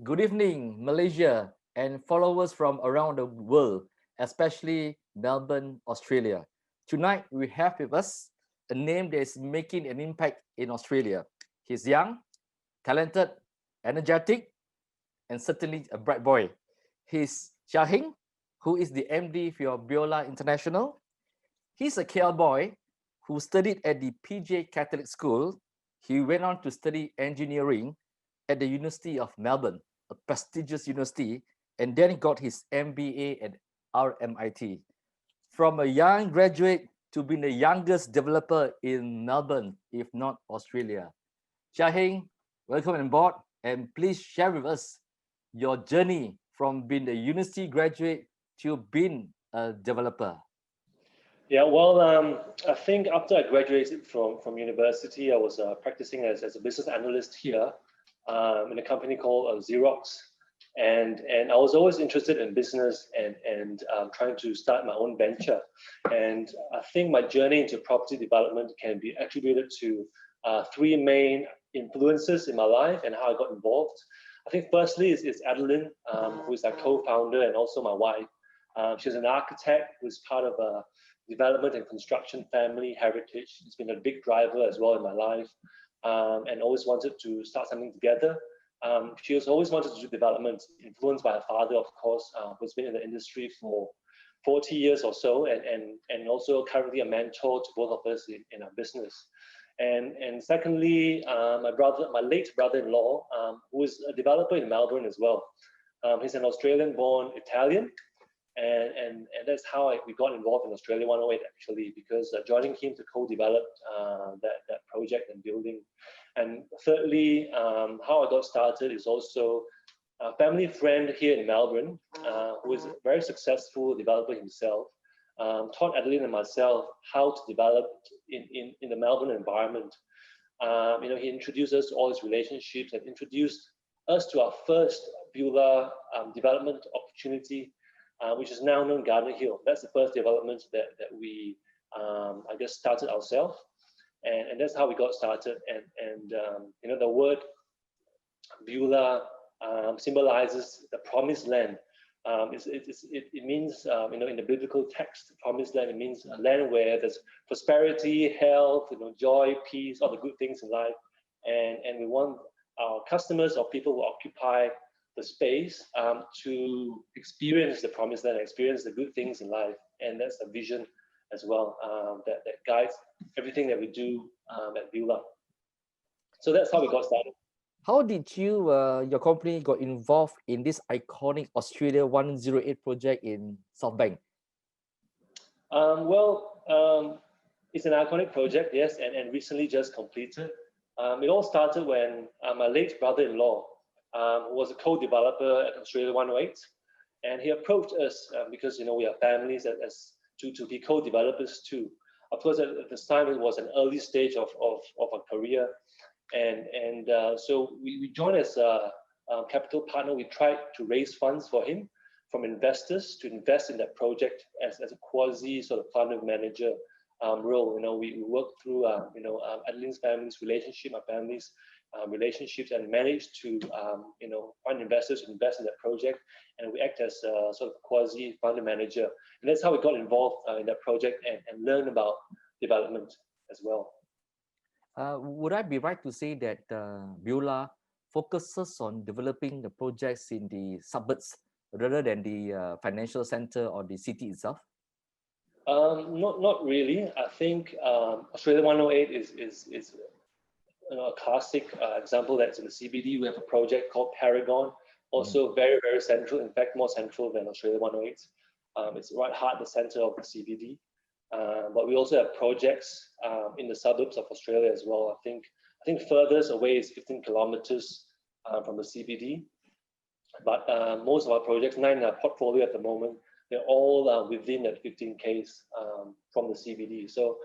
Good evening, Malaysia, and followers from around the world, especially Melbourne, Australia. Tonight, we have with us a name that is making an impact in Australia. He's young, talented, energetic, and certainly a bright boy. He's Jia Heng, who is the MD for Beulah International. He's a KL boy who studied at the PJ Catholic School. He went on to study engineering at the University of Melbourne, a prestigious university, and then got his MBA at RMIT. From a young graduate to being the youngest developer in Melbourne, if not Australia. Jia Heng, welcome on board, and please share with us your journey from being a university graduate to being a developer. Yeah, well, I think after I graduated from university, I was practicing as a business analyst here in a company called Xerox, and I was always interested in business and trying to start my own venture. And I think my journey into property development can be attributed to three main influences in my life and how I got involved. I think firstly is Adeline, who is our co-founder and also my wife. She's an architect who's part of a development and construction family heritage. It's been a big driver as well in my life, and always wanted to start something together. She has always wanted to do development, influenced by her father, of course, who's been in the industry for 40 years or so, and also currently a mentor to both of us in our business. And secondly, my late brother-in-law, who is a developer in Melbourne as well. He's an Australian-born Italian. And that's how we got involved in Australia 108 actually, because joining him to co-develop that project and building. And thirdly, how I got started is also a family friend here in Melbourne, who is a very successful developer himself, taught Adeline and myself how to develop in the Melbourne environment. He introduced us to all his relationships and introduced us to our first Beulah development opportunity, which is now known Gardner Hill. That's the first development that we, I guess, started ourselves, and that's how we got started. And the word Beulah symbolizes the promised land. It means, in the biblical text, promised land. It means a land where there's prosperity, health, joy, peace, all the good things in life. And we want our customers or people who occupy the space to experience the promised land, experience the good things in life, and that's a vision as well that guides everything that we do at Beulah. So that's how we got started. How did your company got involved in this iconic Australia 108 project in South Bank? It's an iconic project, yes, and recently just completed. It all started when my late brother-in-law, who was a co-developer at Australia 108, and he approached us because we are families as to be co-developers too. Of course, at this time it was an early stage of a career, and so we joined as a capital partner. We tried to raise funds for him from investors to invest in that project as a quasi sort of fund manager role. We worked through Adeline's family's relationship, my family's relationships, and managed to find investors to invest in that project, and we act as a sort of quasi fund manager, and that's how we got involved in that project and learn about development as well. Would I be right to say that Beulah focuses on developing the projects in the suburbs rather than the financial center or the city itself? Not really. I think Australia 108 is a classic example that's in the CBD. We have a project called Paragon, also very, very central, in fact, more central than Australia 108. It's right heart the center of the CBD. But we also have projects in the suburbs of Australia as well. I think furthest away is 15 kilometers from the CBD. But most of our projects, 9 in our portfolio at the moment, they're all within that 15 Ks from the CBD. So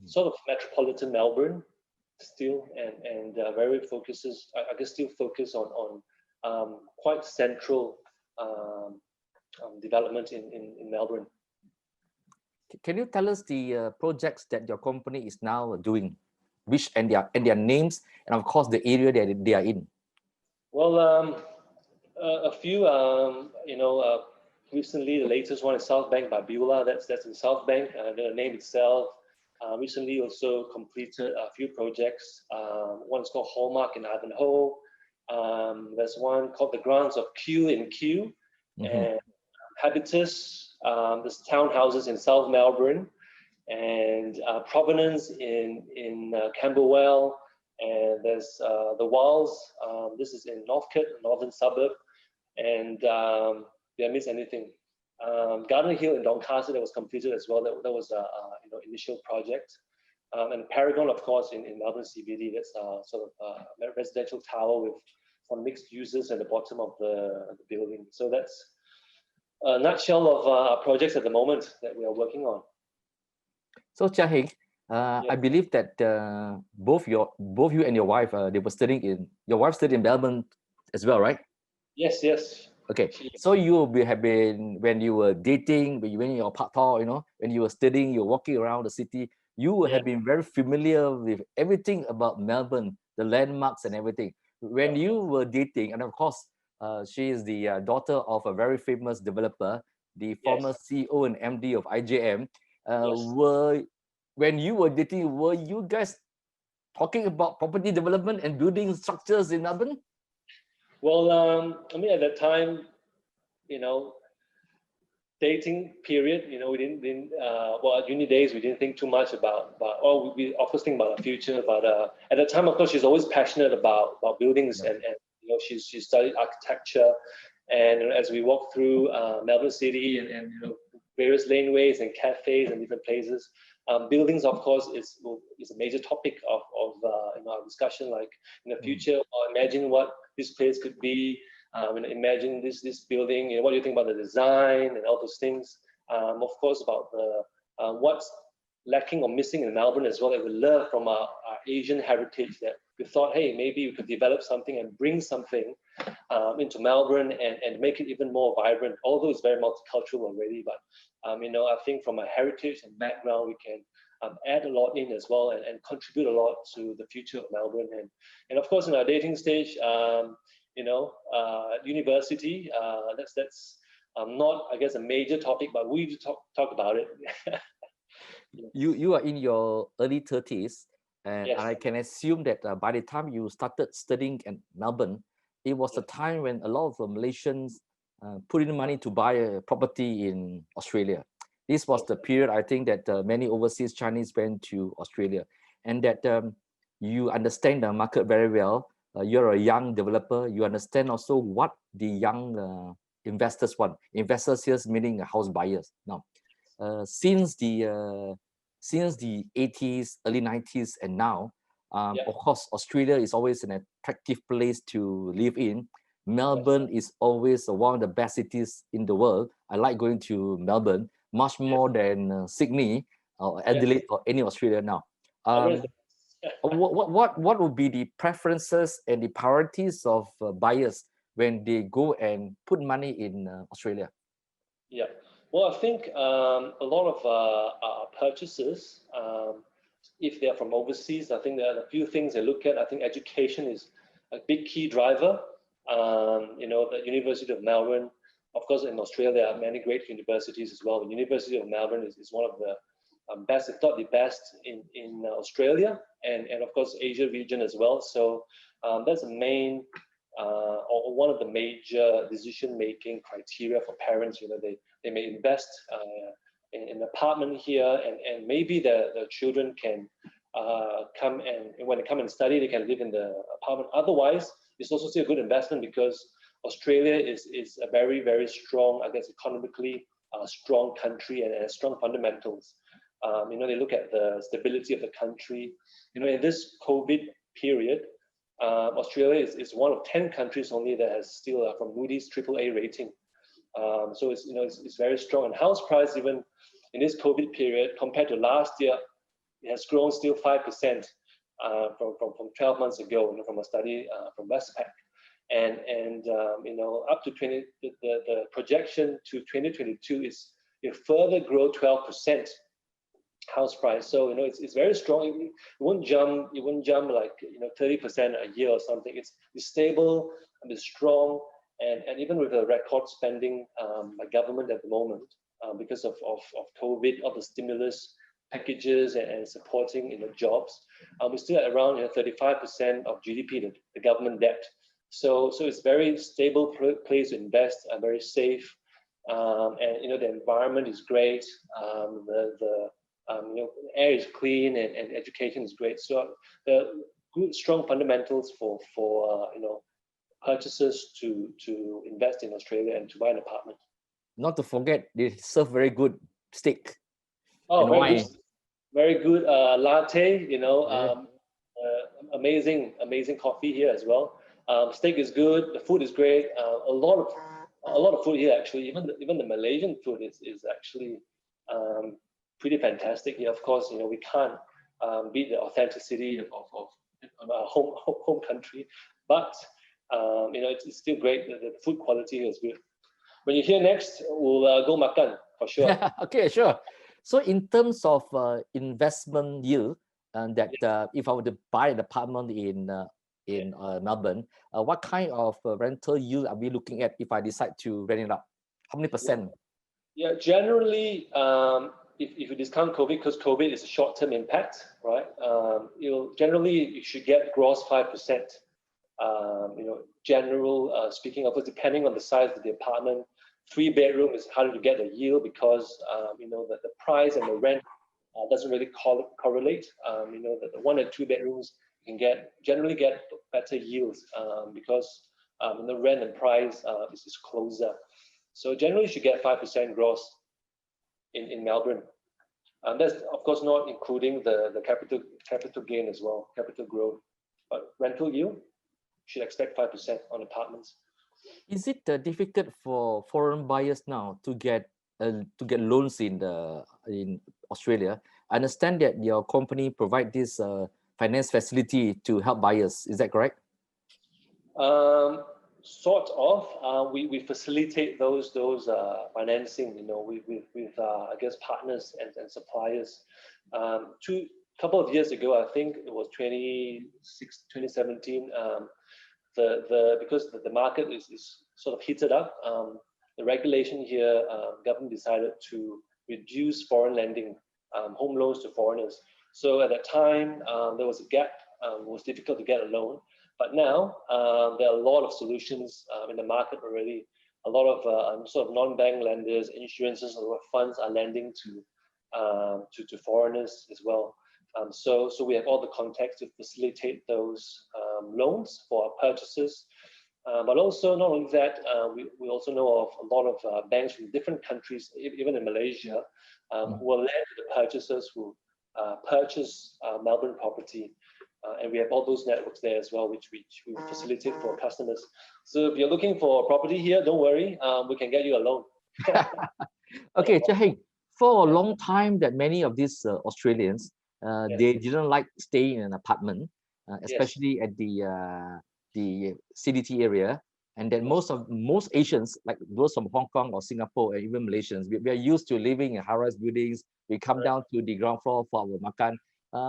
sort of metropolitan Melbourne still, and very focuses, I guess, still focus on quite central development in Melbourne. Can you tell us the projects that your company is now doing, which and their names, and of course the area that they are in? Well, A few, recently the latest one is South Bank by Beulah. That's in South Bank. The name itself. Recently also completed a few projects. One is called Hallmark in Ivanhoe. There's one called the Grants of Q in Q, and Habitus. There's townhouses in South Melbourne, and Provenance in Camberwell, and there's the Wilds. This is in Northcote, northern suburb, and did I miss anything? Garden Hill in Doncaster that was completed as well. That was a initial project. And Paragon, of course, in Melbourne CBD. That's sort of a residential tower with some mixed uses at the bottom of the building. So that's a nutshell of projects at the moment that we are working on. So Jia Heng, I believe that both you and your wife, they were studying your wife studied in Melbourne as well, right? Yes, yes. Okay, so you have been, when you were dating, when you were part-time, when you were studying, you're walking around the city, you have been very familiar with everything about Melbourne, the landmarks and everything. When you were dating, and of course, she is the daughter of a very famous developer, the former CEO and MD of IJM. When you were dating, were you guys talking about property development and building structures in Melbourne? Well, I mean, at that time, dating period, we didn't well, at uni days, we didn't think too much about we of course think about the future, but at the time, of course, she's always passionate about buildings, and she studied architecture, and as we walked through Melbourne City and various laneways and cafes and different places, buildings, of course, is a major topic of our discussion. Like in the future, or imagine what this place could be. Imagine this building. What do you think about the design and all those things? Of course, about the what's lacking or missing in Melbourne as well that we learn from our Asian heritage. That we thought, hey, maybe we could develop something and bring something into Melbourne and make it even more vibrant. Although it's very multicultural already, but I think from a heritage and background, we can add a lot in as well and contribute a lot to the future of Melbourne. And of course, in our dating stage, university, that's not, I guess, a major topic, but we talk about it. You are in your early 30s, and Yes. I can assume that by the time you started studying in Melbourne, it was a time when a lot of Malaysians put in money to buy a property in Australia. This was the period, I think, that many overseas Chinese went to Australia, and that you understand the market very well. You're a young developer. You understand also what the young investors want. Investors here meaning house buyers. Now, since the 80s, early 90s, and now, of course, Australia is always an attractive place to live in. Melbourne is always one of the best cities in the world. I like going to Melbourne much more than Sydney or Adelaide or any Australia now. What would be the preferences and the priorities of buyers when they go and put money in Australia? Yeah, well, I think a lot of purchases, if they're from overseas, I think there are a few things they look at. I think education is a big key driver. The University of Melbourne, of course, in Australia, there are many great universities as well. The University of Melbourne is one of the best, if not the best, in Australia and of course Asia region as well. So that's the main or one of the major decision-making criteria for parents. They may invest in an apartment here, and maybe the children can come, and when they come and study, they can live in the apartment. Otherwise, it's also still a good investment because Australia is a very, very strong, I guess, economically strong country and strong fundamentals. They look at the stability of the country. In this COVID period, Australia is one of 10 countries only that has still from Moody's AAA rating. So it's very strong. And house price, even in this COVID period, compared to last year, it has grown still 5% from 12 months ago, from a study from Westpac. And up to the projection to 2022 is it further grow 12%. House price, so it's very strong. It won't jump like 30% a year or something. It's stable and it's strong, and even with the record spending by government at the moment, because of COVID, all the stimulus packages and supporting jobs, we're still at around 35% of GDP, the government debt. So it's very stable place to invest, very safe, and the environment is great. The air is clean, and education is great. So the good, strong fundamentals for purchasers to invest in Australia and to buy an apartment. Not to forget, they serve very good steak. Oh, and wine. Very good latte. Yeah. Amazing coffee here as well. Steak is good. The food is great. A lot of food here actually. Even the Malaysian food is actually pretty fantastic here. Of course, we can't beat the authenticity of our home country, but it's still great. The food quality here is good. When you're here next, we'll go makan for sure. Okay, sure. So in terms of investment yield, and that if I were to buy an apartment in Melbourne, what kind of rental yield are we looking at if I decide to rent it out? How many percent? Yeah, generally, if you discount COVID, because COVID is a short-term impact, right? Generally you should get gross 5%. General speaking of it, depending on the size of the apartment, 3-bedroom is harder to get a yield because the price and the rent doesn't really correlate. The 1 and 2 bedrooms you can generally get better yields because the rent and price is closer. So generally you should get 5% gross in Melbourne. That's of course not including the capital gain as well, capital growth. But rental yield should expect 5% on apartments. Is it difficult for foreign buyers now to get loans in Australia? I understand that your company provide this finance facility to help buyers. Is that correct? Sort of. We facilitate those financing, with I guess partners and suppliers. Couple of years ago, I think it was 2017. Because the market is sort of heated up, the regulation here, government decided to reduce foreign lending, home loans to foreigners. So at that time, there was a gap. It was difficult to get a loan. But now there are a lot of solutions in the market already. A lot of sort of non-bank lenders, insurances, a lot of funds are lending to foreigners as well. So we have all the contacts to facilitate those loans for our purchases. But also not only that, we also know of a lot of banks from different countries, even in Malaysia, who will lend to the purchasers who purchase Melbourne property. And we have all those networks there as well, which we facilitate for customers. So if you're looking for a property here, don't worry, we can get you a loan. Okay, Jia Heng, for a long time that many of these Australians, they didn't like staying in an apartment, especially at the CDT area, and that most Asians, like those from Hong Kong or Singapore, and even Malaysians, we are used to living in high-rise buildings. We come down to the ground floor for our makan.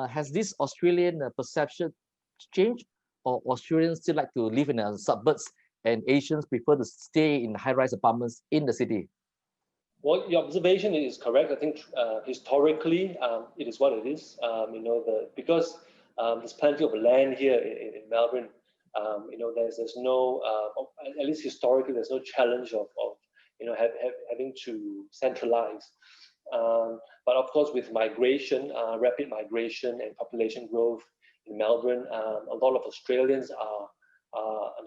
Has this Australian perception changed, or Australians still like to live in the suburbs, and Asians prefer to stay in high-rise apartments in the city? Well, your observation is correct. I think historically, it is what it is. Because there's plenty of land here in Melbourne. There's no, at least historically, there's no challenge of having to centralize. But of course, with migration, rapid migration and population growth in Melbourne, a lot of Australians are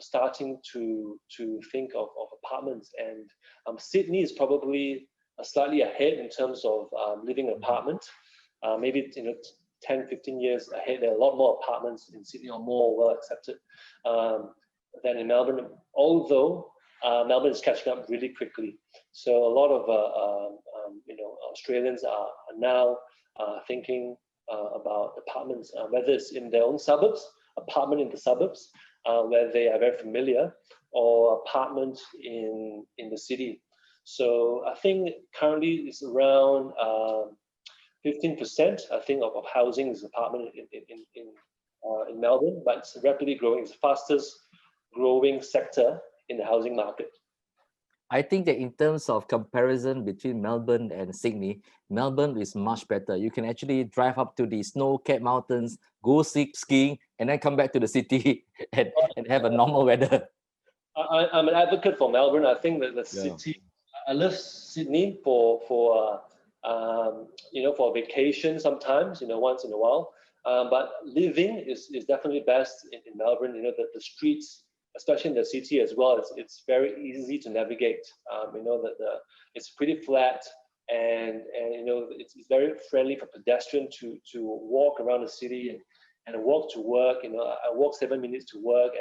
starting to think of apartments, and Sydney is probably slightly ahead in terms of living in an apartment. Maybe 10, 15 years ahead, there are a lot more apartments in Sydney, or more well accepted than in Melbourne. Although Melbourne is catching up really quickly, so a lot of Australians are now thinking about apartments, whether it's in their own suburbs, apartment in the suburbs, where they are very familiar, or apartment in the city. So I think currently it's around 15%. I think of housing is apartment in Melbourne, but it's rapidly growing. It's the fastest growing sector in the housing market. I think that in terms of comparison between Melbourne and Sydney, Melbourne is much better. You can actually drive up to the snow-capped mountains, go skiing, and then come back to the city and have a normal weather. I'm an advocate for Melbourne. I think that the Yeah. city, I love Sydney for for vacation sometimes, once in a while. But living is definitely best in Melbourne. The streets, especially in the city as well, it's very easy to navigate. It's pretty flat, and it's very friendly for pedestrian to walk around the city and walk to work. I walk 7 minutes to work,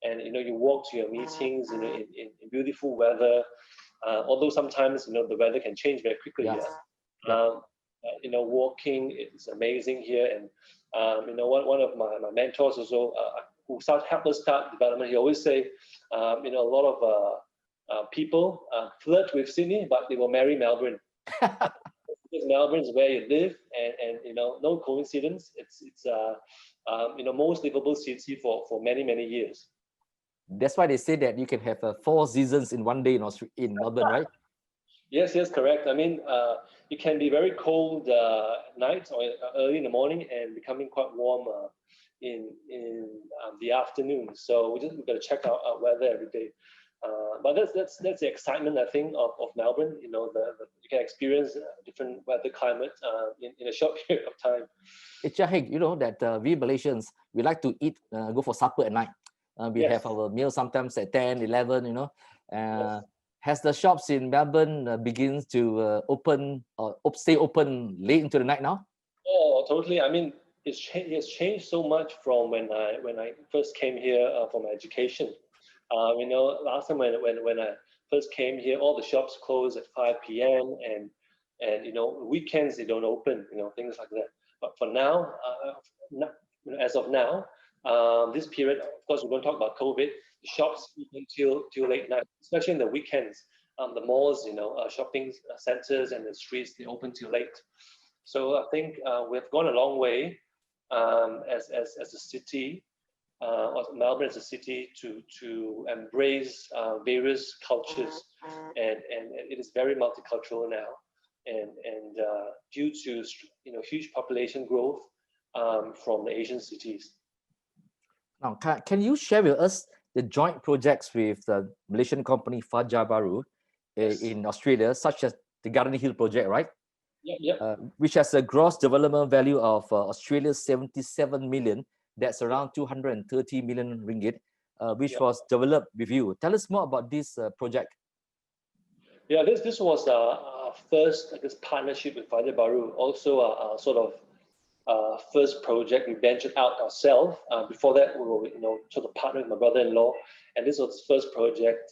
and you walk to your meetings in beautiful weather. Although sometimes the weather can change very quickly. Yes. Yeah. Walking is amazing here, and one of my mentors also who helped us start development. He always say, a lot of people flirt with Sydney, but they will marry Melbourne. Because Melbourne is where you live, and no coincidence. It's most livable city for many years. That's why they say that you can have 4 seasons in one day in Melbourne, right? Yes, correct. I mean, it can be very cold night or early in the morning, and becoming quite warm in the afternoon. So we've got to check out our weather every day. But that's the excitement, I think, of Melbourne. You can experience different weather climate in a short period of time. Jia Heng, you know that we Malaysians, we like to eat, go for supper at night. We Yes. have our meal sometimes at 10, 11, Yes. Has the shops in Melbourne begins to open or stay open late into the night now? Oh, totally. I mean, it has changed so much from when I first came here for my education. Last time when I first came here, all the shops close at 5 p.m. and weekends they don't open, things like that. But for now, as of now, this period, of course, we're going to talk about COVID. The shops open till late night, especially in the weekends. The malls, shopping centers and the streets, they open till late. So I think we've gone a long way as a city, or Melbourne as a city, to embrace various cultures, and it is very multicultural now, and due to huge population growth from the Asian cities. Now, can you share with us the joint projects with the Malaysian company Fajar Baru in Australia, such as the Garden Hill project, right? Yeah. Which has a gross development value of Australia's 77 million. That's around 230 million ringgit, which was developed with you. Tell us more about this project. Yeah, this was our first, I guess, partnership with Fajar Baru. Also, a sort of first project we ventured out ourselves. Before that, we were sort of partnered with my brother-in-law, and this was the first project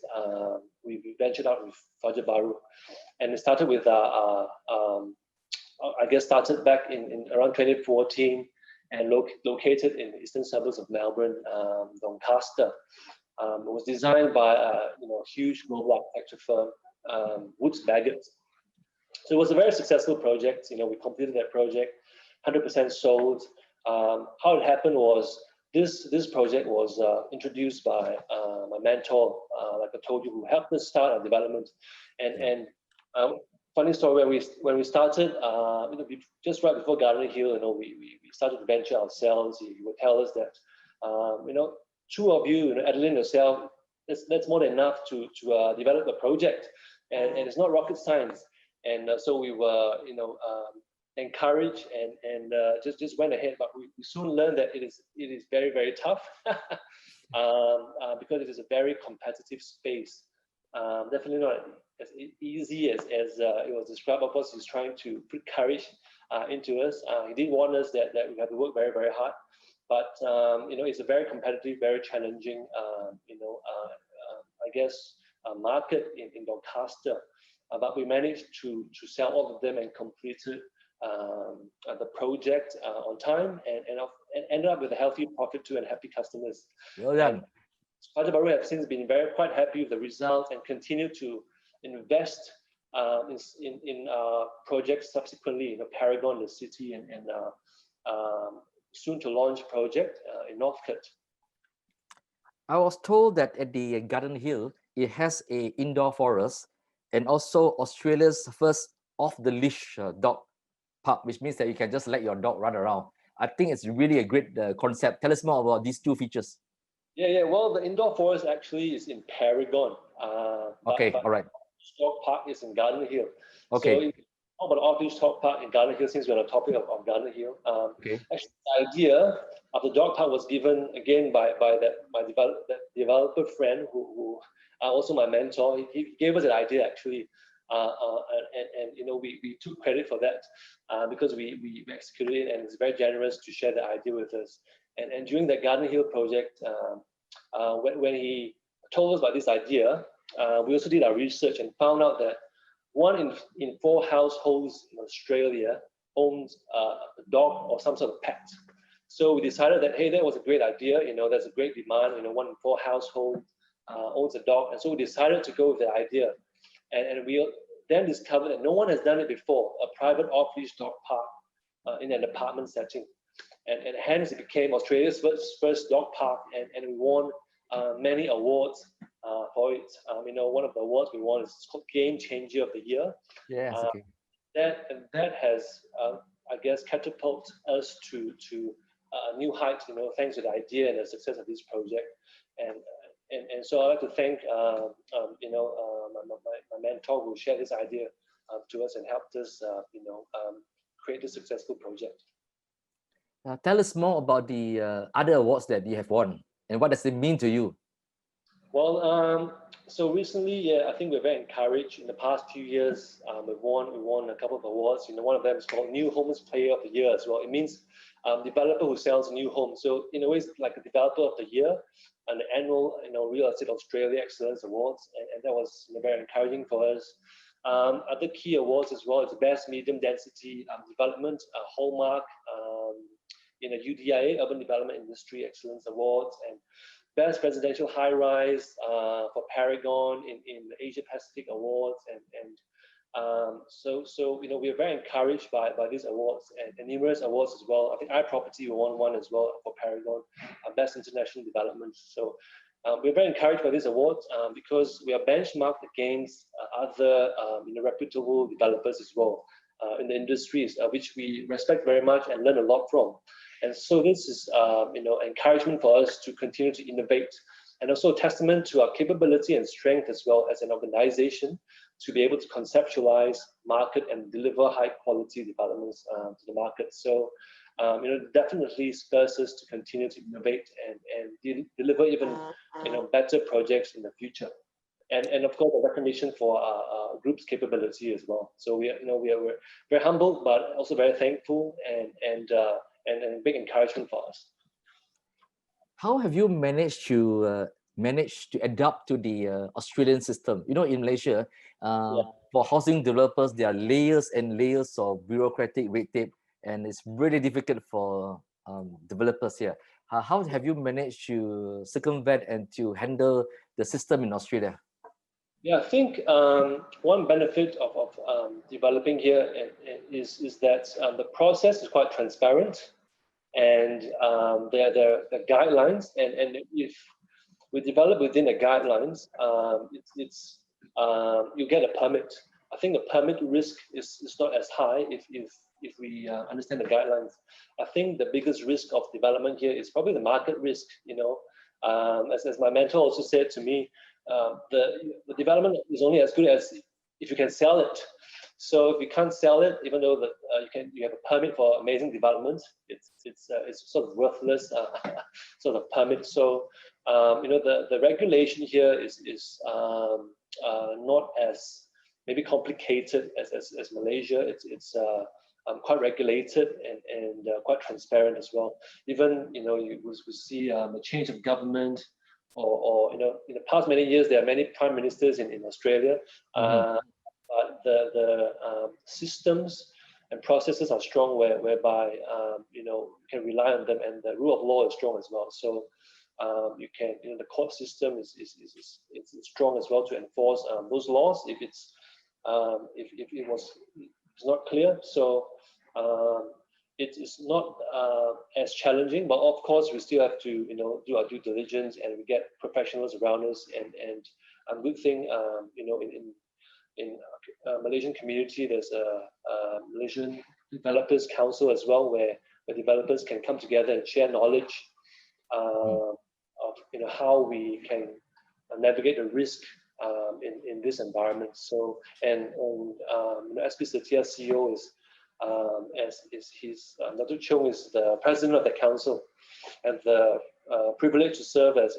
we ventured out with Fajar Baru, and it started with started back in around 2014, and located in the eastern suburbs of Melbourne, Doncaster. It was designed by a huge global architecture firm, Woods Bagot. So it was a very successful project. We completed that project, 100% sold. How it happened was this project was introduced by my mentor, like I told you, who helped us start our development. And funny story, when we started, just right before Garden Hill, we started to venture ourselves. He would tell us that, two of you, Adeline yourself, that's more than enough to develop a project, and it's not rocket science. And so we were, encouraged and just went ahead. But we soon learned that it is very, very tough because it is a very competitive space. Definitely not as easy as it was described. Of course, he's trying to put courage into us. He did warn us that we have to work very, very hard. But it's a very competitive, very challenging, market in Doncaster. But we managed to sell all of them and completed the project on time, and ended up with a healthy profit too, and happy customers. Well done. Fajar Baru have since been quite happy with the results and continue to invest in projects subsequently. Paragon, the city, and soon to launch project in Northcote. I was told that at the Garden Hill, it has a indoor forest and also Australia's first off the leash dog park, which means that you can just let your dog run around. I think it's really a great concept. Tell us more about these two features. Yeah. Well, the indoor forest actually is in Paragon, Okay, but all right. dog park is in Garden Hill. So Okay, if you talk about off-leash dog park in Garden Hill, since we're on the topic of Garden Hill, okay. actually the idea of the dog park was given again by that developer friend who also my mentor. He gave us an idea actually, and you know we took credit for that because we executed it, and he's very generous to share the idea with us. And during that Garden Hill project, when he told us about this idea, we also did our research and found out that one in four households in Australia owns a dog or some sort of pet. So we decided that, hey, that was a great idea. You know, there's a great demand. You know, one in four households owns a dog. And so we decided to go with the idea. And we then discovered that no one has done it before, a private off-leash dog park in an apartment setting. And hence it became Australia's first dog park, and we won many awards for it. You know, one of the awards we won is called Game Changer of the Year. Yes, Uh, okay. that has, I guess, catapulted us to new heights. You know, thanks to the idea and the success of this project. And and so I'd like to thank you know my mentor who shared this idea to us and helped us create this successful project. Tell us more about the other awards that you have won and what does it mean to you? Well, so recently, yeah, I think we're very encouraged. In the past few years, we won a couple of awards. You know, one of them is called New Homes Player of the Year as well. It means developer who sells new homes. So in a way, it's like a developer of the year, and the annual Real Estate Australia Excellence Awards, and that was very encouraging for us. Other key awards as well is Best Medium Density Development, Hallmark, UDIA Urban Development Industry Excellence Awards, and Best Residential High Rise for Paragon in the Asia Pacific Awards, and so we are very encouraged by these awards and numerous awards as well. I think iProperty won one as well for Paragon, Best International Development. So we're very encouraged by these awards because we are benchmarked against other reputable developers as well in the industries, which we respect very much and learn a lot from. And so this is encouragement for us to continue to innovate, and also a testament to our capability and strength as well as an organization to be able to conceptualize, market, and deliver high quality developments to the market. So definitely spurs us to continue to innovate and deliver even better projects in the future. And of course, a recognition for our group's capability as well. So we're very humbled, but also very thankful and big encouragement for us. How have you managed to adapt to the Australian system? You know, in Malaysia, Yeah. for housing developers, there are layers and layers of bureaucratic red tape, and it's really difficult for developers here. How have you managed to circumvent and to handle the system in Australia? Yeah, I think one benefit of developing here is that the process is quite transparent, and there are guidelines, and if we develop within the guidelines, you get a permit. I think the permit risk is not as high if we understand the guidelines. I think the biggest risk of development here is probably the market risk. As my mentor also said to me, the development is only as good as if you can sell it. So if you can't sell it, even though you have a permit for amazing development, it's sort of worthless sort of permit. So the regulation here is not as maybe complicated as Malaysia. It's quite regulated and quite transparent as well. Even we see a change of government, or in the past many years there are many prime ministers in Australia. But the systems and processes are strong whereby you can rely on them, and the rule of law is strong as well. So you can the court system is strong as well to enforce those laws if it's not clear. So it is not as challenging, but of course we still have to do our due diligence, and we get professionals around us, and a good thing in Malaysian community, there's a Malaysian Developers Council as well, where developers can come together and share knowledge of how we can navigate the risk in this environment. So and SP Setia CEO is Dr. Chung is the president of the council, and the privilege to serve as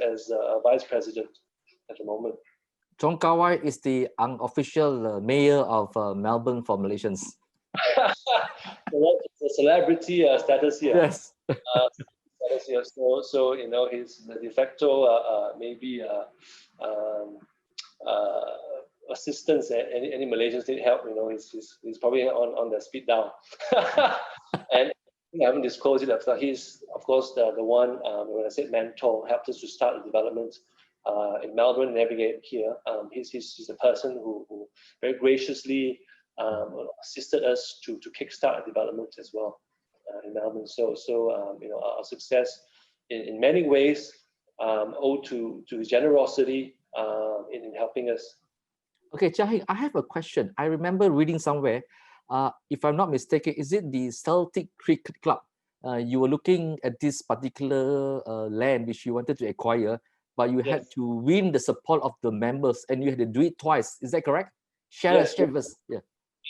vice president at the moment. ChunWai is the unofficial mayor of Melbourne for Malaysians. It's a celebrity status here. Yes. Status here. So he's the de facto maybe assistance. Any Malaysians need help, he's probably on the speed dial. And I haven't disclosed it, but he's of course the one, when I said mentor, helped us to start the development in Melbourne, navigate here. He's the person who very graciously assisted us to kickstart the development as well in Melbourne. So our success in many ways owed to his generosity in helping us. Okay, Jia Heng, I have a question. I remember reading somewhere, if I'm not mistaken, is it the Celtic Cricket Club? You were looking at this particular land which you wanted to acquire, but you had to win the support of the members, and you had to do it twice. Is that correct? Share with us.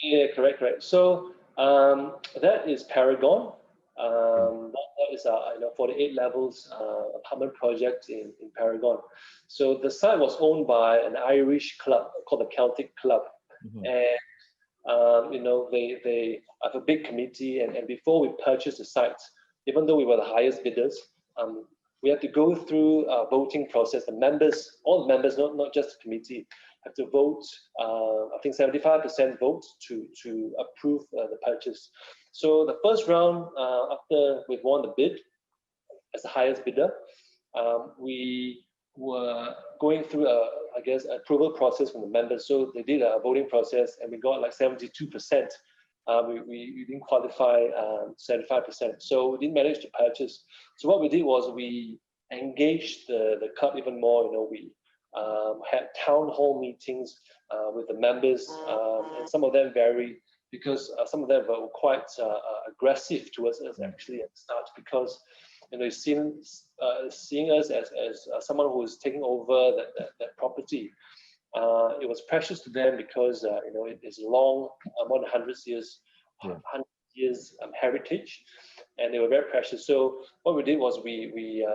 Yeah, correct. So that is Paragon. That is a 48 levels apartment project in Paragon. So the site was owned by an Irish club called the Celtic Club, and they have a big committee. And before we purchased the site, even though we were the highest bidders, we had to go through a voting process. The members, all the members, not just the committee, have to vote. I think 75% vote to approve the purchase. So the first round, after we've won the bid as the highest bidder, we were going through approval process from the members. So they did a voting process, and we got like 72%. We didn't qualify 75%, so we didn't manage to purchase. So what we did was we engaged the club even more. We had town hall meetings with the members, and some of them varied, because some of them were quite aggressive towards us actually at the start, because seeing us as someone who is taking over that property. It was precious to them because it is long, more than 100 years heritage, and they were very precious. So what we did was we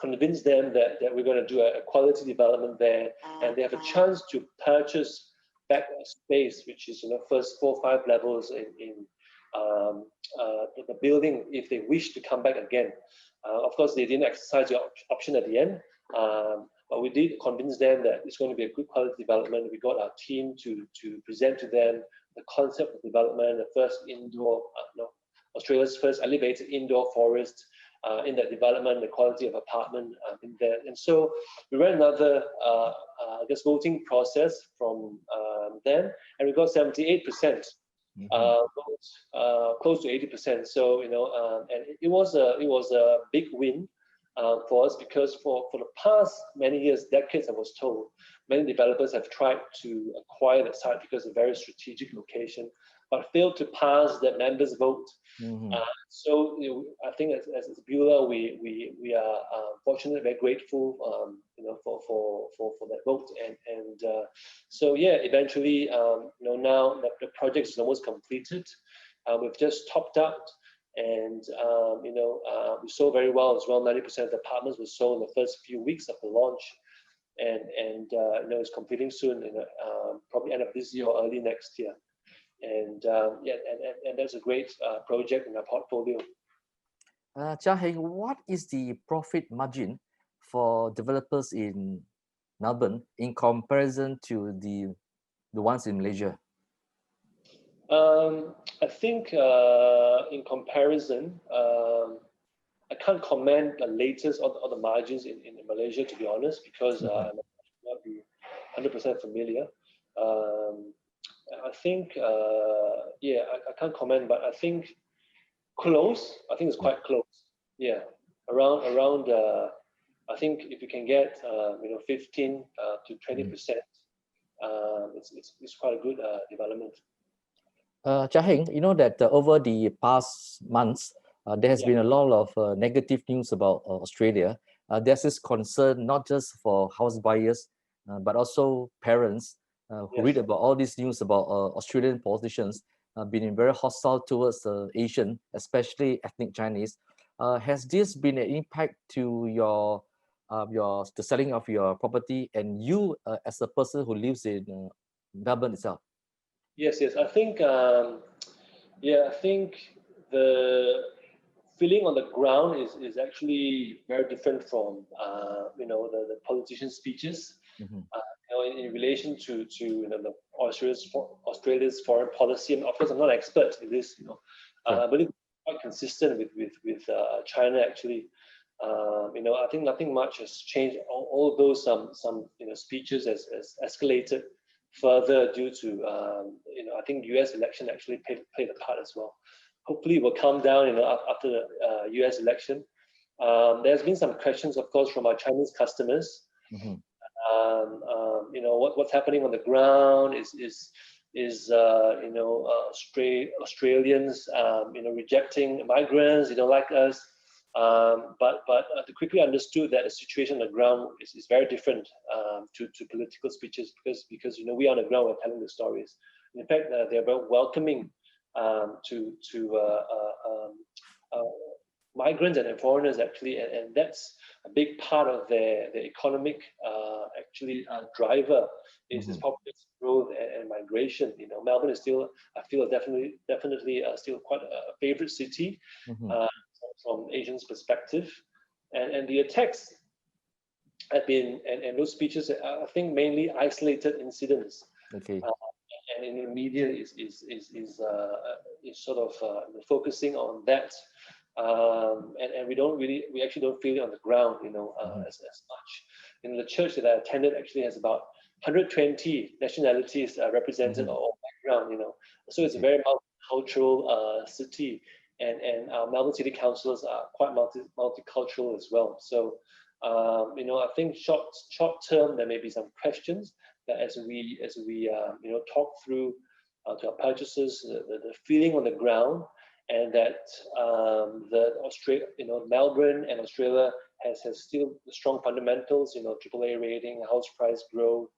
convinced them that we're going to do a quality development there, and they have a chance to purchase back a space, which is first 4 or 5 levels in the building if they wish to come back again. Of course, they didn't exercise the option at the end, but we did convince them that it's going to be a good quality development. We got our team to present to them the concept of development, the first Australia's first elevated indoor forest in that development, the quality of apartment in there. And so we ran another voting process from them, and we got 78%. Close to 80%. So and it was a big win for us, because for the past many years, decades, I was told, many developers have tried to acquire that site because of a very strategic location, but failed to pass that members vote. So I think as Beulah, we are fortunate, very grateful, for that vote, and so eventually, now that the project is almost completed, we've just topped out, and we sold very well as well. 90% of the apartments were sold in the first few weeks of the launch, and it's completing soon, probably end of this year or early next year. And and that's a great project in our portfolio. Jia Heng, what is the profit margin for developers in Melbourne in comparison to the ones in Malaysia? I think in comparison, I can't comment the latest or the margins in Malaysia, to be honest, because I'm not be 100% familiar. I think, I can't comment, but I think Close. I think it's quite close. Yeah, around. I think if you can get 15 to 20%, it's quite a good development. Jia Heng, you know that over the past months, there has been a lot of negative news about Australia. There's this concern not just for house buyers, but also parents who read about all these news about Australian politicians being very hostile towards Asian, especially ethnic Chinese. Has this been an impact to the selling of your property and you as a person who lives in Melbourne itself? Yes. I think I think the feeling on the ground is actually very different from the politicians' speeches. In relation to the Australia's foreign policy, and of course I'm not an expert in this, but it's quite consistent with China actually. I think nothing much has changed. All those some speeches has escalated further due to I think U.S. election actually played a part as well. Hopefully it will calm down after the U.S. election. There's been some questions, of course, from our Chinese customers. What's happening on the ground is Australians rejecting migrants. They don't like us. But they quickly understood that the situation on the ground is very different to political speeches because we on the ground we're telling the stories. In fact, they're very welcoming to migrants and foreigners actually, and that's a big part of their economic driver is population growth and migration. Melbourne is still, I feel, definitely still quite a favorite city from Asians' perspective, and the attacks have been and those speeches I think mainly isolated incidents. And in the media is sort of focusing on that, and we actually don't feel it on the ground, as much. The church that I attended actually has about 120 nationalities represented all background, so it's a very multicultural city, and our Melbourne City Councillors are quite multicultural as well. So I think short term there may be some questions, that as we talk through to our purchasers the feeling on the ground, and that Melbourne and Australia has still strong fundamentals, AAA rating, house price growth,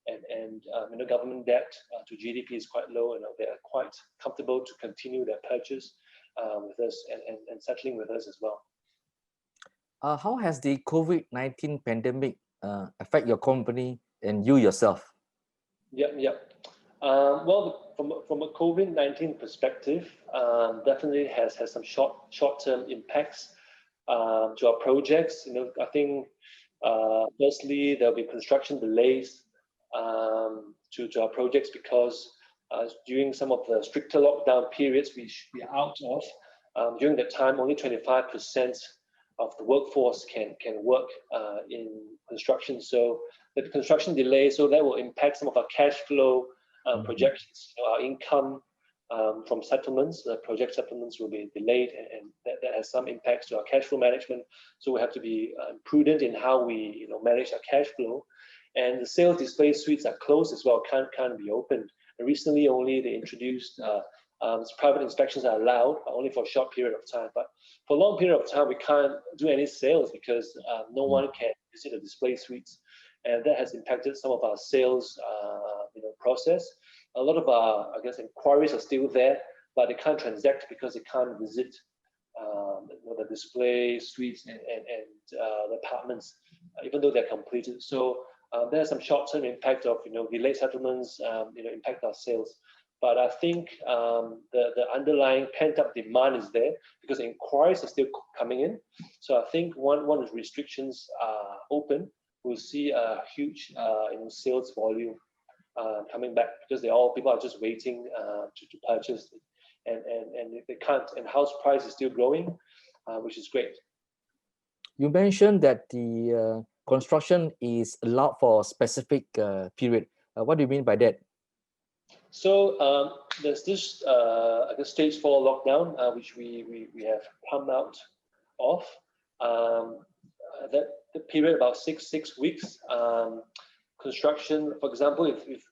and government debt to GDP is quite low, and they are quite comfortable to continue their purchase with us and settling with us as well. How has the COVID-19 pandemic affect your company and you yourself? Well, from a COVID-19 perspective, definitely has some short-term impacts to our projects. I think firstly there'll be construction delays to our projects because during some of the stricter lockdown periods we are out of, during that time only 25% of the workforce can work in construction. So the construction delay, so that will impact some of our cash flow projections. Our income from settlements, project settlements will be delayed, and that has some impacts to our cash flow management. So we have to be prudent in how we manage our cash flow. And the sales display suites are closed as well, can't be opened. And recently only they introduced private inspections are allowed, but only for a short period of time. But for a long period of time, we can't do any sales because no one can visit the display suites, and that has impacted some of our sales process. A lot of our, inquiries are still there, but they can't transact because they can't visit the display suites and the apartments, even though they're completed. So there's some short-term impact of delayed settlements, impact our sales. But I think the underlying pent-up demand is there because inquiries are still coming in. So I think once restrictions are open, we'll see a huge sales volume coming back because people are just waiting to purchase, and they can't. And house price is still growing, which is great. You mentioned that the construction is allowed for a specific period. What do you mean by that? So there's this I guess stage 4 lockdown, which we have come out of. That the period about six weeks. Construction, for example, if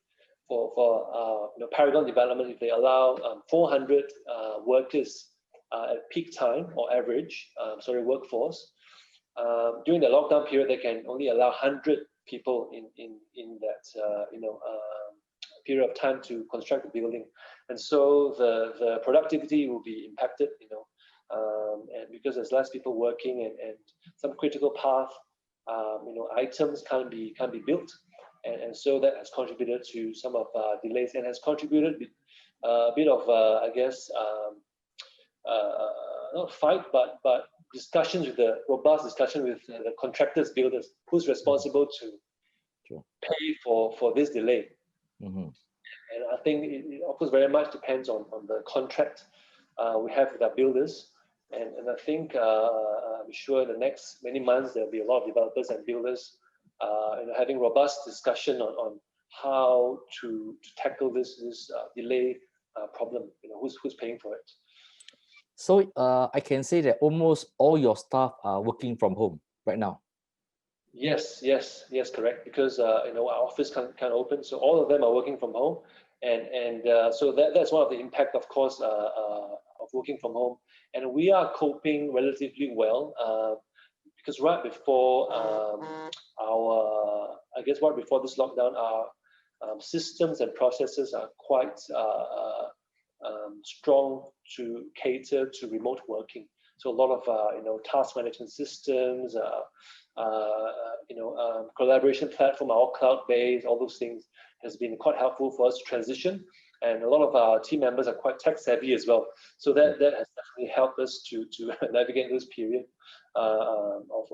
for Paragon development, if they allow 400 workers at peak time or average, workforce, during the lockdown period, they can only allow 100 people in that period of time to construct the building, and so the productivity will be impacted, and because there's less people working, and some critical path items can't be built, and so that has contributed to some of delays, and has contributed a bit of I guess not fight, but discussions with robust discussion with the contractors, builders, who's responsible to pay for this delay. And I think it of course very much depends on the contract we have with our builders, and I think I'm sure in the next many months there'll be a lot of developers and builders having robust discussion on how to tackle this delay problem. Who's paying for it. So I can say that almost all your staff are working from home right now. Yes, correct. Because our office can't open, so all of them are working from home, and so that's one of the impact, of course, of working from home. And we are coping relatively well because right before right before this lockdown, our systems and processes are quite strong to cater to remote working. So a lot of task management systems, collaboration platform, all cloud-based, all those things has been quite helpful for us to transition. And a lot of our team members are quite tech savvy as well. So that has definitely helped us to navigate this period of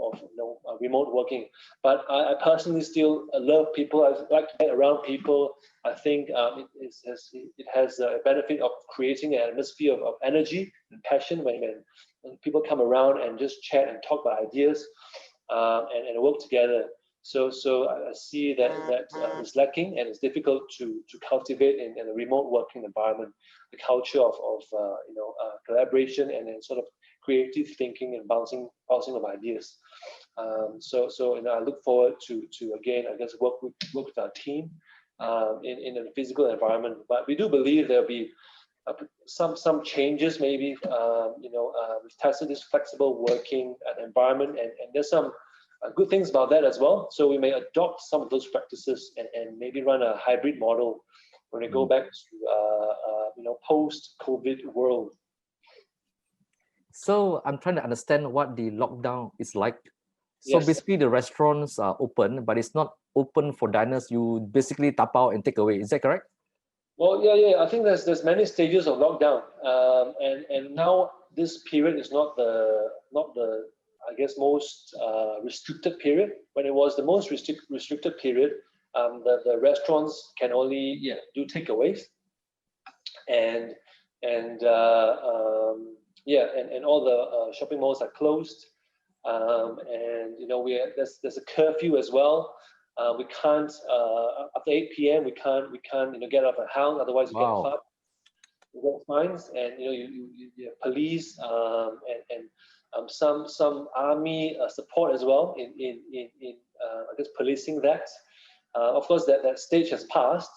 remote working. But I personally still love people. I like to get around people. I think it has a benefit of creating an atmosphere of energy and passion when people come around and just chat and talk about ideas and work together. So I see that is lacking, and it's difficult to cultivate in a remote working environment, the culture of collaboration and then sort of creative thinking and bouncing of ideas. So I look forward to again, I guess, work with our team in a physical environment. But we do believe there'll be some changes maybe. We've tested this flexible working environment, and there's some good things about that as well. So we may adopt some of those practices and maybe run a hybrid model when we go back to post-COVID world. So I'm trying to understand what the lockdown is like. So basically the restaurants are open, but it's not open for diners. You basically tap out and take away. Is that correct? Well, yeah. I think there's many stages of lockdown, and now this period is not the I guess most restricted period. When it was the most restricted period, the restaurants can only do takeaways, and all the shopping malls are closed, and there's a curfew as well. We can't after 8 p.m. we can't get out of the house, otherwise you get fines, and you have police and some army support as well in I guess policing that. Of course that stage has passed.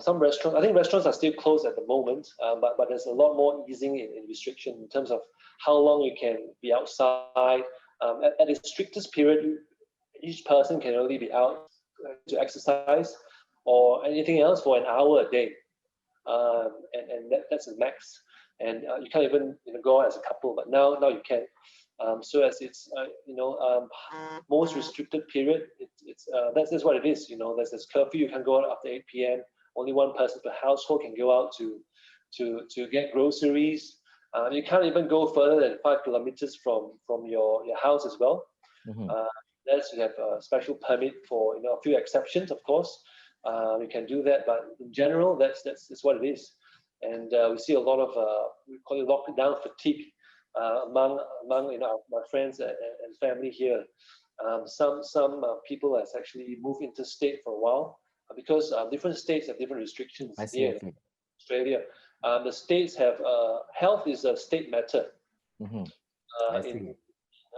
Some restaurants, I think restaurants are still closed at the moment, but there's a lot more easing in restriction in terms of how long you can be outside. At the strictest period, each person can only be out to exercise or anything else for an hour a day, and that's the max. And you can't even go out as a couple, but now you can. So as it's most restricted period, that's what it is. There's this curfew. You can go out after 8 p.m. Only one person per household can go out to get groceries. You can't even go further than 5 kilometers from your house as well. Unless you have a special permit for a few exceptions, of course. You can do that, but in general, that's what it is. And we see a lot of we call it lockdown fatigue among my friends and family here. Some people has actually moved interstate for a while because different states have different restrictions I see. here in Australia. The states have health is a state matter. I see.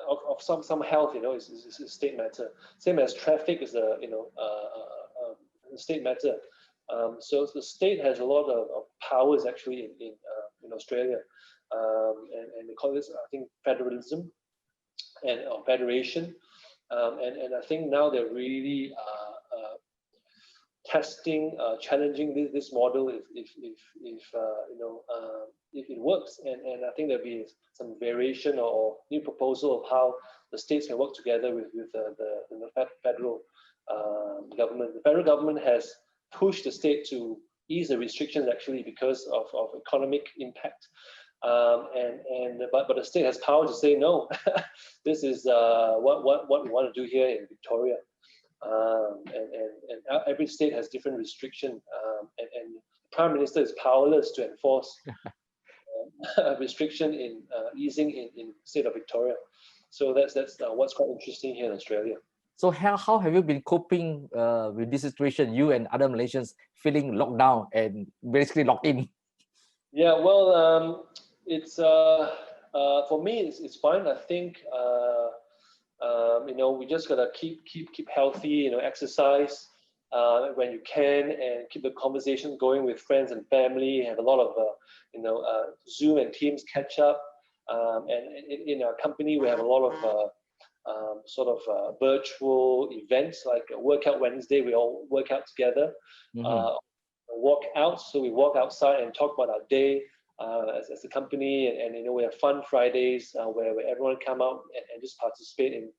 Of some health, is a state matter. Same as traffic is a state matter. So the state has a lot of powers actually in Australia, and they call this, I think, federalism or federation. And I think now they're really testing, challenging this model if it works, and I think there'll be some variation or new proposal of how the states can work together with the federal government. The federal government has pushed the state to ease the restrictions actually because of economic impact. But the state has power to say no. This is what we want to do here in Victoria, and every state has different restriction, and the Prime Minister is powerless to enforce restriction in easing in state of Victoria. So that's what's quite interesting here in Australia. So how have you been coping with this situation? You and other Malaysians feeling locked down and basically locked in. Yeah, well, it's for me it's fine. I think we just gotta keep healthy. Exercise when you can, and keep the conversation going with friends and family. Have a lot of Zoom and Teams catch up. And in our company we have a lot of virtual events like a Workout Wednesday. We all work out together. Walk out, so we walk outside and talk about our day as a company, and we have fun Fridays where everyone come out and just participate in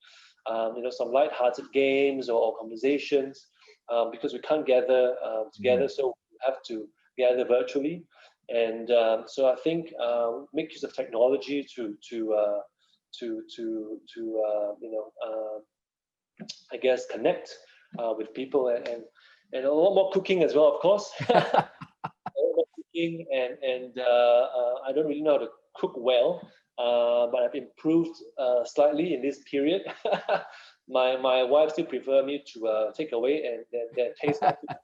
some light-hearted games or conversations, because we can't gather together, so we have to gather virtually. And so I think make use of technology to I guess connect with people, and a lot more cooking as well, of course. A lot more cooking, and I don't really know how to cook well, but I've improved slightly in this period. My wife still prefer me to take away and then taste my cooking.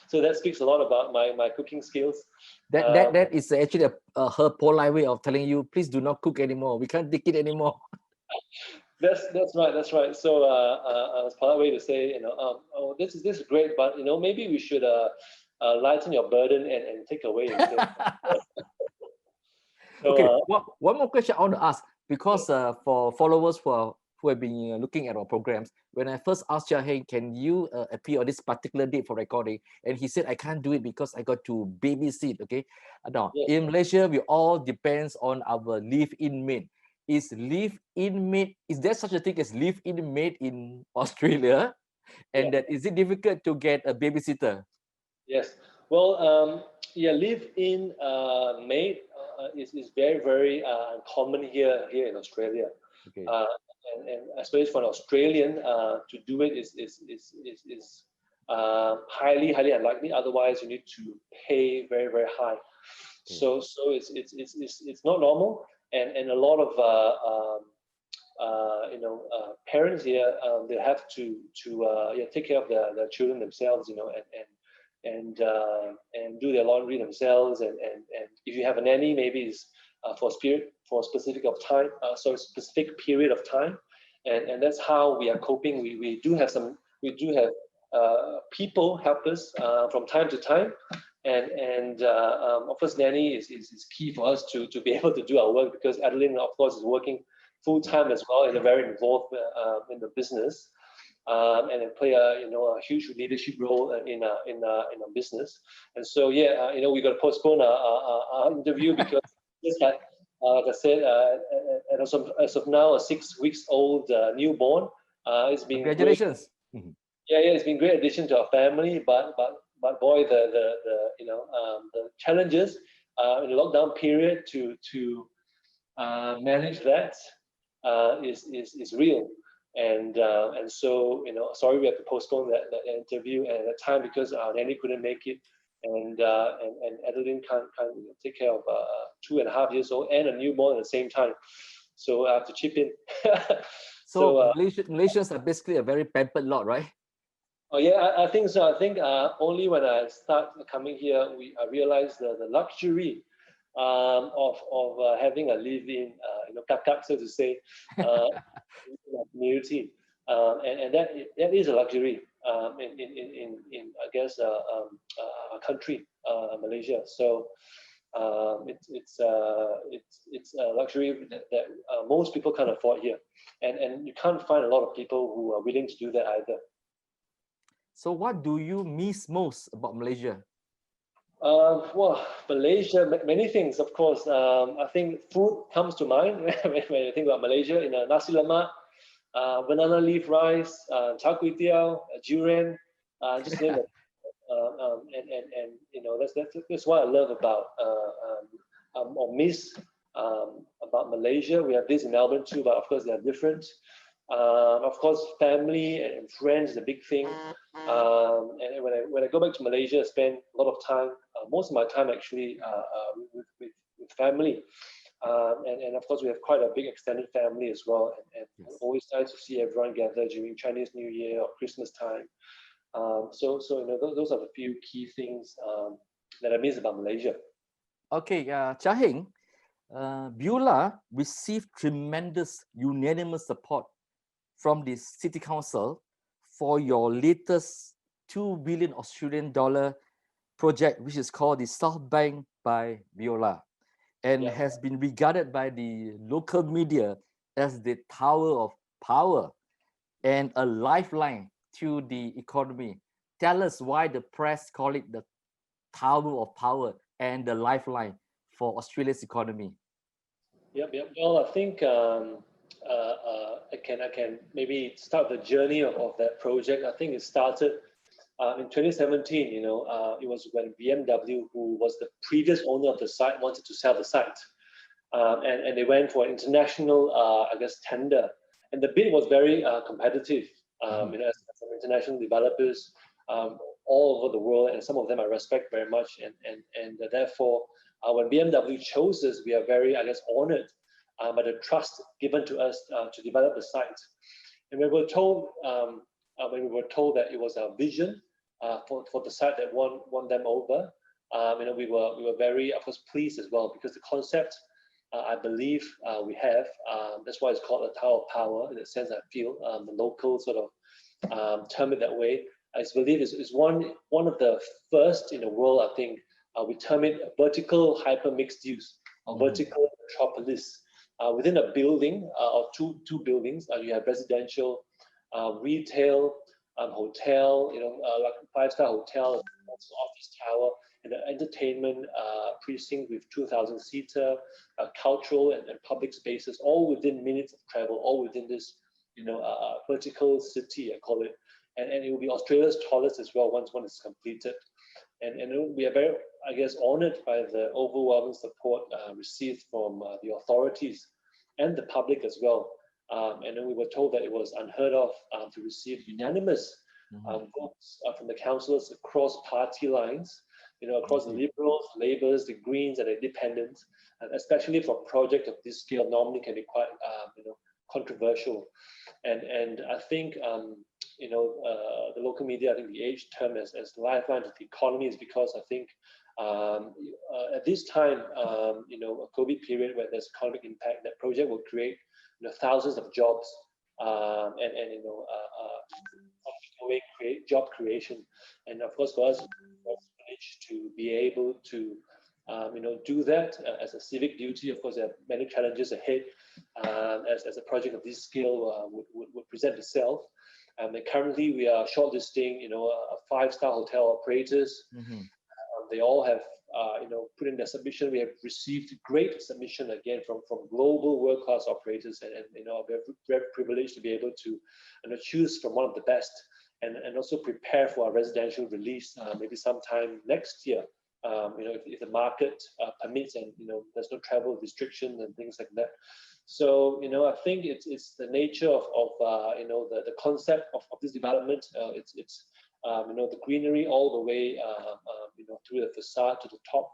So that speaks a lot about my cooking skills. That is actually her polite way of telling you, please do not cook anymore. We can't take it anymore. That's right. So a polite way to say, oh, this is great, but maybe we should lighten your burden and take away instead. So, okay, one more question I want to ask, because for followers who have been looking at our programs, when I first asked Jia Heng, can you appear on this particular date for recording? And he said, I can't do it because I got to babysit, okay? Now, in Malaysia, we all depends on our live-in maid. Is live-in maid, is there such a thing as live-in maid in Australia? And that is it difficult to get a babysitter? Yes. Well, live-in maid is very, very common here in Australia. Okay. And especially for an Australian to do it is highly unlikely. Otherwise, you need to pay very, very high. Okay. So it's not normal, and a lot of parents here they have to take care of their children themselves, and do their laundry themselves, and if you have a nanny, maybe it's for a specific period of time, and that's how we are coping. We do have people help us from time to time, and of course nanny is key for us to be able to do our work, because Adeline, of course, is working full time as well, and they're very involved in the business. And they play a huge leadership role in a business, and so we got to postpone our interview because just like I said, and as of now, a 6 weeks old newborn. It's been congratulations. Great. It's been a great addition to our family, but boy, the challenges in the lockdown period to manage that is real. And so sorry, we have to postpone that interview at that time because our nanny couldn't make it, and Adeline can't take care of a 2.5 years old and a newborn at the same time, so I have to chip in. So Malaysians are basically a very pampered lot, right? Oh yeah, I think so. I think only when I start coming here, I realized the luxury of having a live-in, kakak, so to say, uh, in a community, and that is a luxury in I guess a country, Malaysia. So it's a luxury that most people can't afford here, and you can't find a lot of people who are willing to do that either. So what do you miss most about Malaysia? Well, Malaysia, many things, of course. I think food comes to mind when you think about Malaysia. Nasi lemak, banana leaf rice, char kway teow, durian, just name it. And that's what I love about or miss about Malaysia. We have this in Melbourne too, but of course they are different. Of course, family and friends is a big thing. And when I go back to Malaysia, I spend a lot of time, most of my time actually with family. And of course, we have quite a big extended family as well. And Yes. always nice to see everyone gather during Chinese New Year or Christmas time. Those are the few key things that I miss about Malaysia. Okay, Jia Heng, Beulah received tremendous unanimous support from the City Council for your latest 2 billion Australian dollar project, which is called the South Bank by Beulah, and Yeah. has been regarded by the local media as the tower of power and a lifeline to the economy. Tell us why the press call it the tower of power and the lifeline for Australia's economy. Yep. Well, I think I can maybe start the journey of that project. I think it started in 2017. It was when BMW, who was the previous owner of the site, wanted to sell the site, and they went for an international, I guess, tender, and the bid was very competitive. As some international developers all over the world, and some of them I respect very much, and therefore, when BMW chose us, we are very, I guess, honored by the trust given to us to develop the site. And we were told when we were told that it was our vision for the site that won them over, we were very, of course, pleased as well, because the concept I believe we have. That's why it's called a tower of power. In a sense, I feel the local sort of term it that way. I believe it's one of the first in the world. I think we term it a vertical hyper mixed use, a vertical metropolis. Within a building or two buildings, you have residential, retail, hotel, like a five-star hotel, office tower, and an entertainment precinct with 2,000 seater, cultural and public spaces, all within minutes of travel, all within this, vertical city, I call it. And it will be Australia's tallest as well once it's completed. And we are very, I guess, honored by the overwhelming support received from the authorities and the public as well. And then we were told that it was unheard of to receive unanimous votes from the councillors across party lines, across the Liberals, Labours, the Greens, and the Independents, and especially for a project of this scale, normally can be quite, controversial. And I think, the local media, I think the age term as lifeline to the economy is because I think at this time, a COVID period where there's economic impact, that project will create thousands of jobs and create job creation. And of course, for us, to be able to do that as a civic duty. Of course, there are many challenges ahead as a project of this scale would present itself. And currently, we are shortlisting, five-star hotel operators. They all have, put in their submission. We have received great submission again from global world-class operators, and we're very privileged to be able to choose from one of the best, and also prepare for our residential release maybe sometime next year. If the market permits, and there's no travel restrictions and things like that. So I think it's the nature of the concept of this development. It's the greenery all the way through the facade to the top,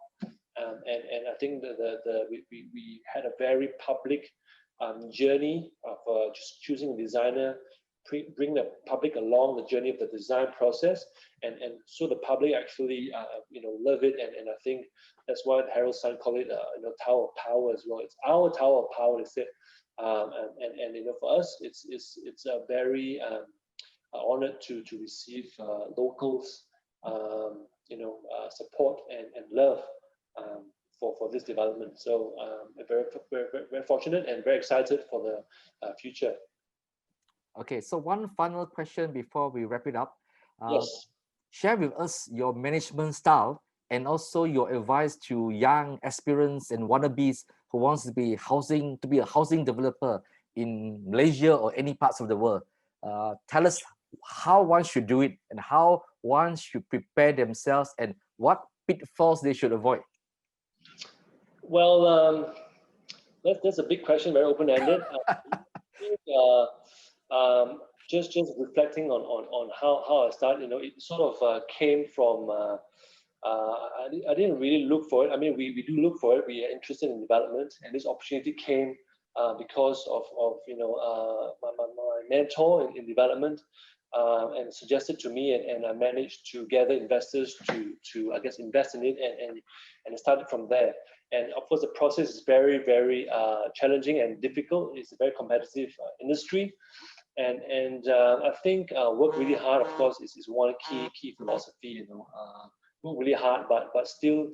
and I think we had a very public journey of just choosing a designer, bring the public along the journey of the design process, and so the public actually love it, and I think that's why Harold Sun called it Tower of Power as well. It's our Tower of Power, they said, and for us it's a very honored to receive locals support and love for this development. So very fortunate and very excited for the future. Okay, so one final question before we wrap it up. Yes. Share with us your management style and also your advice to young aspirants and wannabes who wants to be a housing developer in Malaysia or any parts of the world. Tell us how one should do it and how one should prepare themselves and what pitfalls they should avoid. Well, that's a big question, very open-ended. Just reflecting on how I started, it sort of came from, I didn't really look for it. I mean, we do look for it. We are interested in development, and this opportunity came because of my mentor in development, and suggested to me, and I managed to gather investors to I guess invest in it, and it started from there. And of course, the process is very, very challenging and difficult. It's a very competitive industry, and I think work really hard, of course, is one key philosophy. Work really hard, but still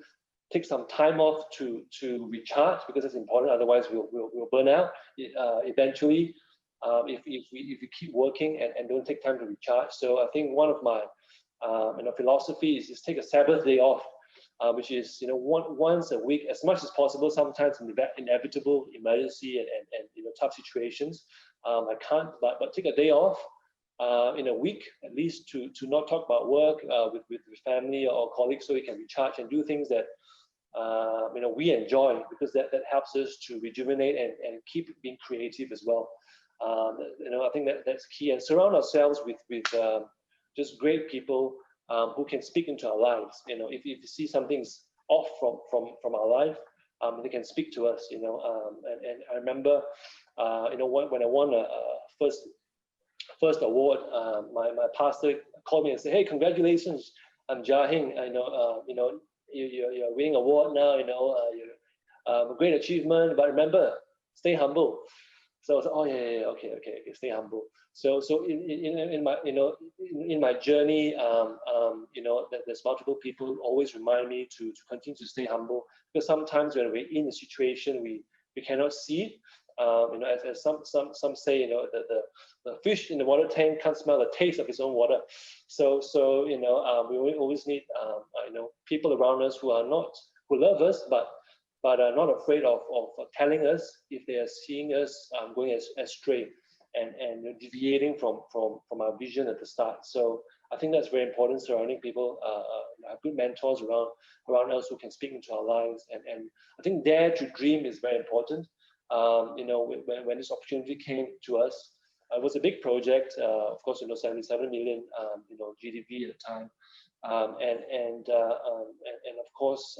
take some time off to recharge, because it's important. Otherwise, we'll burn out eventually if we keep working and don't take time to recharge. So I think one of my philosophy is take a Sabbath day off. Which is once a week, as much as possible. Sometimes in inevitable emergency and tough situations, I can't. But take a day off in a week at least to not talk about work with family or colleagues, so we can recharge and do things that we enjoy, because that helps us to rejuvenate and keep being creative as well. I think that's key, and surround ourselves with just great people. Who can speak into our lives. If you see something's off from our life, they can speak to us. And I remember, when I won a first award, my pastor called me and said, "Hey, congratulations, I'm Jia Heng. I know, you're winning award now. A great achievement. But remember, stay humble." So I was like, "Oh yeah, okay, stay humble." So in my journey, there's multiple people who always remind me to continue to stay humble, because sometimes when we're in a situation we cannot see it. As some say, the fish in the water tank can't smell the taste of its own water. So we always need people around us who love us, but are not afraid of telling us if they are seeing us going astray and deviating from our vision at the start. So I think that's very important. Surrounding people, have good mentors around us who can speak into our lives, and I think dare to dream is very important. When this opportunity came to us, it was a big project. Of course, 77 million GDP at the time, and of course.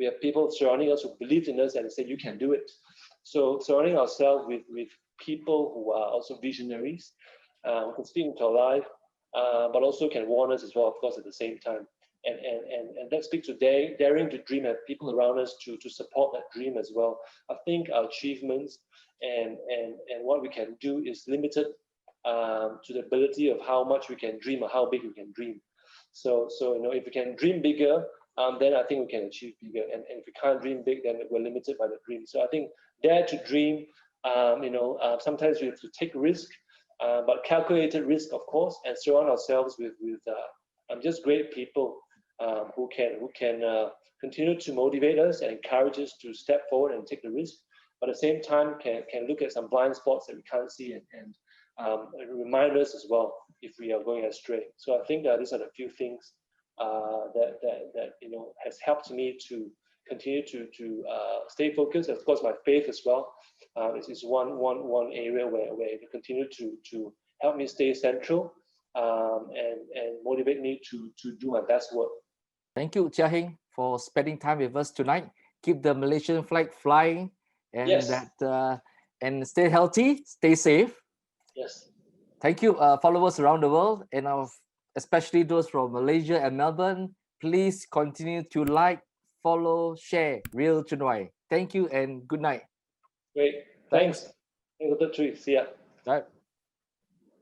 We have people surrounding us who believed in us and said, "You can do it." So surrounding ourselves with people who are also visionaries, who can speak into our life, but also can warn us as well, of course, at the same time. And that speaks to daring to dream, have people around us to support that dream as well. I think our achievements and what we can do is limited to the ability of how much we can dream or how big we can dream. So if we can dream bigger, then I think we can achieve bigger. And if we can't dream big, then we're limited by the dream. So I think dare to dream. Sometimes we have to take risk, but calculated risk, of course, and surround ourselves with just great people who can continue to motivate us and encourage us to step forward and take the risk, but at the same time can look at some blind spots that we can't see and remind us as well if we are going astray. So I think these are the few things that has helped me to continue to stay focused. Of course, my faith as well is one area where it continue to help me stay central and motivate me to do my best work. Thank you, Jia Heng, for spending time with us tonight. Keep the Malaysian flag flying, and Yes. and stay healthy, stay safe. Yes. Thank you, followers around the world, and especially those from Malaysia and Melbourne. Please continue to like, follow, share RealChunWai. Thank you and good night. Great. Thanks. Thanks. Thanks, Dr. Tree. See ya. Right.